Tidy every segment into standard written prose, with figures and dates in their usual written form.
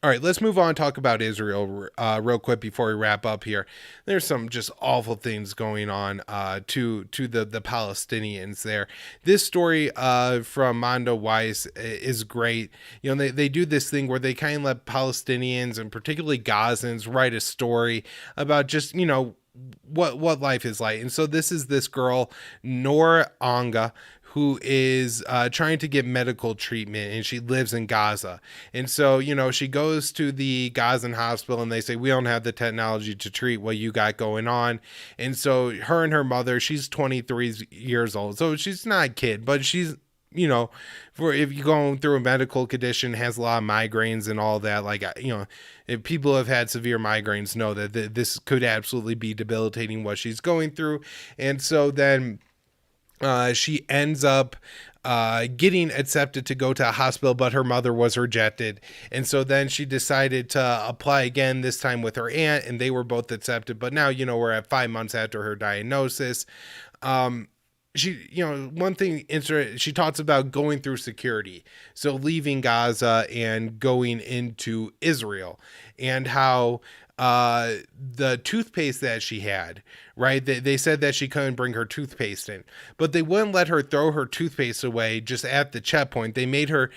All right, let's move on and talk about Israel real quick before we wrap up here. There's some just awful things going on to the Palestinians there. This story from Mondo Weiss is great. You know, they do this thing where they kind of let Palestinians and particularly Gazans write a story about just, you know, what life is like. And so this is this girl, Nora Anga, who is trying to get medical treatment, and she lives in Gaza. And so, you know, she goes to the Gazan hospital and they say, we don't have the technology to treat what you got going on. And so her and her mother, she's 23 years old. So she's not a kid, but she's, you know, for if you're going through a medical condition, has a lot of migraines and all that, like, you know, if people have had severe migraines know that this could absolutely be debilitating what she's going through. And so then she ends up getting accepted to go to a hospital, but her mother was rejected. And so then she decided to apply again, this time with her aunt, and they were both accepted. But now, you know, we're at 5 months after her diagnosis. She, you know, one thing she talks about going through security, so leaving Gaza and going into Israel, and how the toothpaste that she had, right, they said that she couldn't bring her toothpaste in, but they wouldn't let her throw her toothpaste away just at the checkpoint. They made her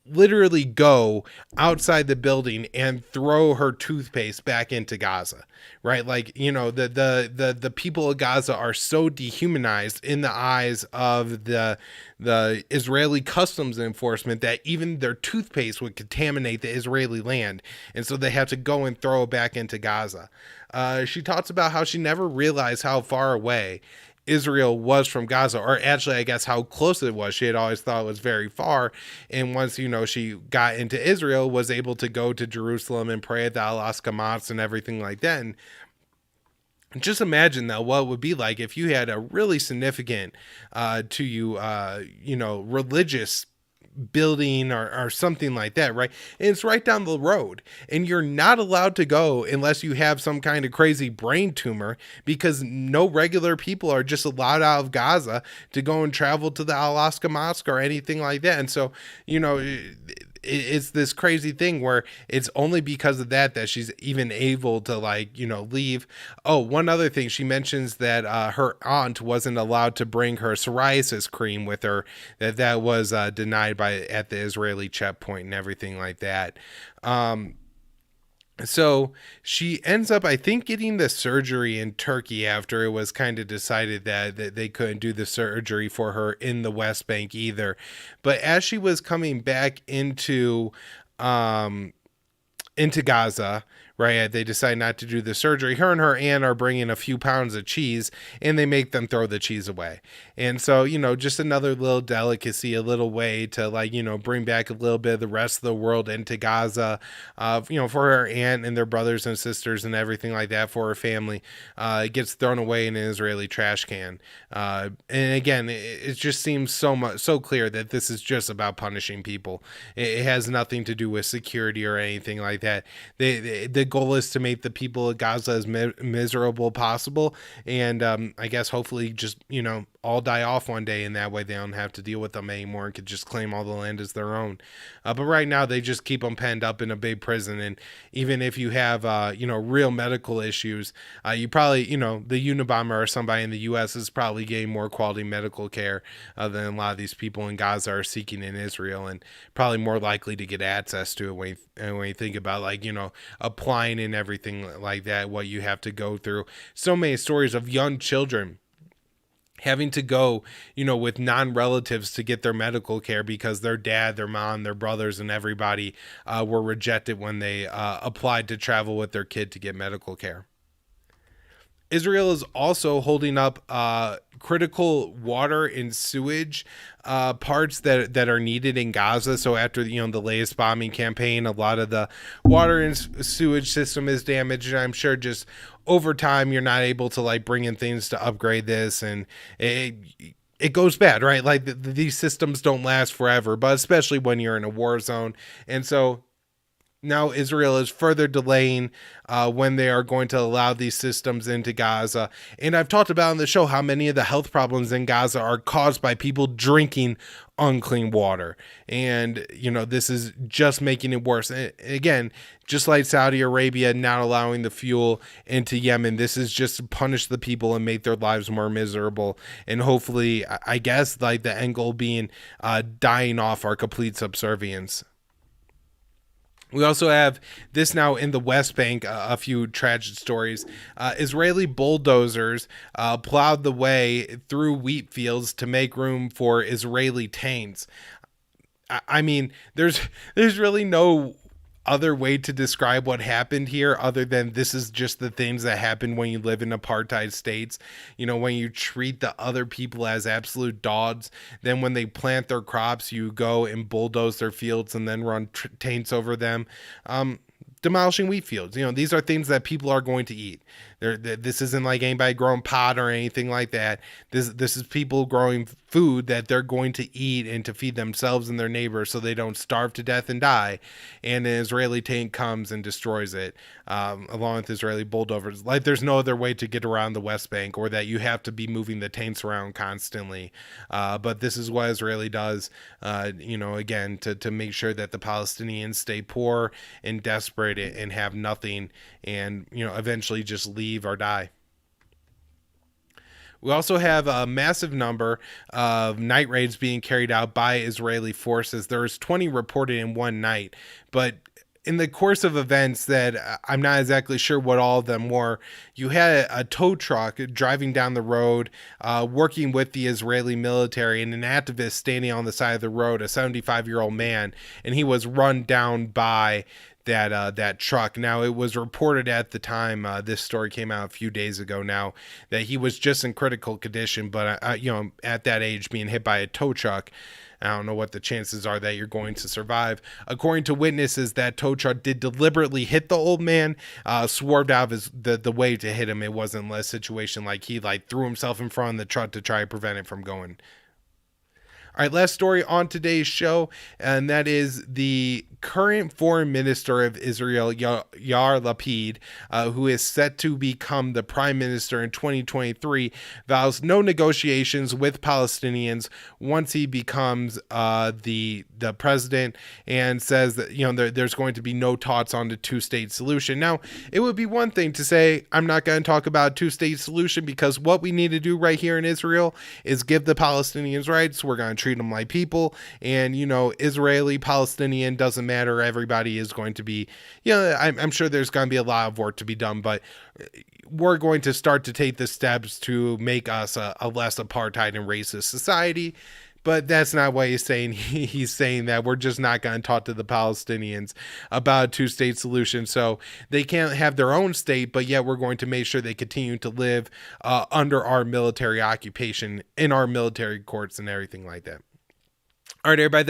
literally go outside the building and throw her toothpaste back into Gaza, right? Like, you know, the people of Gaza are so dehumanized in the eyes of the Israeli customs enforcement that even their toothpaste would contaminate the Israeli land, and so they have to go and throw it back into Gaza. She talks about how she never realized how far away Israel was from Gaza, or actually, I guess how close it was. She had always thought it was very far. And once, you know, she got into Israel, was able to go to Jerusalem and pray at the Al-Aqsa Mosque and everything like that. And just imagine though what it would be like if you had a really significant to you, you know, religious building or something like that, right? And it's right down the road, and you're not allowed to go unless you have some kind of crazy brain tumor, because no regular people are just allowed out of Gaza to go and travel to the Al-Aqsa Mosque or anything like that. And so, you know, it's this crazy thing where it's only because of that she's even able to, like, you know, leave. Oh, one other thing, she mentions that her aunt wasn't allowed to bring her psoriasis cream with her, that was denied by at the Israeli checkpoint and everything like that. So she ends up, I think, getting the surgery in Turkey after it was kind of decided that they couldn't do the surgery for her in the West Bank either. But as she was coming back um, into Gaza, right? They decide not to do the surgery. Her and her aunt are bringing a few pounds of cheese, and they make them throw the cheese away. And so, you know, just another little delicacy, a little way to, like, you know, bring back a little bit of the rest of the world into Gaza, you know, for her aunt and their brothers and sisters and everything like that, for her family. It gets thrown away in an Israeli trash can. And again, it just seems so clear that this is just about punishing people. It has nothing to do with security or anything like that. The goal is to make the people of Gaza as miserable possible, and I guess hopefully just, you know, all die off one day, and that way they don't have to deal with them anymore and could just claim all the land as their own. But right now they just keep them penned up in a big prison, and even if you have you know, real medical issues, you probably, you know, the Unabomber or somebody in the U.S. is probably getting more quality medical care than a lot of these people in Gaza are seeking in Israel, and probably more likely to get access to it when you think about, like, you know, applying and everything like that, what you have to go through. So many stories of young children having to go, you know, with non-relatives to get their medical care because their dad, their mom, their brothers, and everybody were rejected when they applied to travel with their kid to get medical care. Israel is also holding up critical water and sewage parts that are needed in Gaza. So after, you know, the latest bombing campaign, a lot of the water and sewage system is damaged. And I'm sure just over time you're not able to, like, bring in things to upgrade this, and it goes bad, right? Like these systems don't last forever, but especially when you're in a war zone. And so Now Israel is further delaying when they are going to allow these systems into Gaza. And I've talked about on the show how many of the health problems in Gaza are caused by people drinking unclean water. And, this is just making it worse. And again, just like Saudi Arabia not allowing the fuel into Yemen, this is just to punish the people and make their lives more miserable. And hopefully, I guess, like the end goal being dying off our complete subservience. We also have this now in the West Bank, a few tragic stories. Israeli bulldozers plowed the way through wheat fields to make room for Israeli tanks. I mean, there's really no other way to describe what happened here other than this is just the things that happen when you live in apartheid states. When you treat the other people as absolute dogs, then when they plant their crops, you go and bulldoze their fields and then run tanks over them. Demolishing wheat fields. These are things that people are going to eat. This isn't like anybody growing pot or anything like that. This is people growing food that they're going to eat and to feed themselves and their neighbors so they don't starve to death and die. And an Israeli tank comes and destroys it, along with Israeli bulldozers. Like there's no other way to get around the West Bank, or that you have to be moving the tanks around constantly. But this is what Israeli does, again, to make sure that the Palestinians stay poor and desperate and have nothing, and eventually just leave or die. We also have a massive number of night raids being carried out by Israeli forces. There's 20 reported in one night, but in the course of events that I'm not exactly sure what all of them were, you had a tow truck driving down the road, working with the Israeli military, and an activist standing on the side of the road, a 75-year-old man, and he was run down by that truck. Now, it was reported at the time, this story came out a few days ago now, that he was just in critical condition, but at that age, being hit by a tow truck, I don't know what the chances are that you're going to survive. According to witnesses, that tow truck did deliberately hit the old man, swerved out of the way to hit him. It wasn't a situation like he threw himself in front of the truck to try to prevent it from going. All right, last story on today's show, and that is the current foreign minister of Israel, Yair Lapid, who is set to become the prime minister in 2023, vows no negotiations with Palestinians once he becomes the president, and says that there's going to be no talks on the two-state solution. Now, it would be one thing to say, I'm not going to talk about a two-state solution, because what we need to do right here in Israel is give the Palestinians rights. We're going to treat them like people, and Israeli, Palestinian, doesn't matter. Everybody is going to be, I'm sure there's going to be a lot of work to be done, but we're going to start to take the steps to make us a less apartheid and racist society. But that's not what he's saying. He's saying that we're just not going to talk to the Palestinians about a two-state solution. So they can't have their own state, but yet we're going to make sure they continue to live under our military occupation, in our military courts and everything like that. All right, everybody.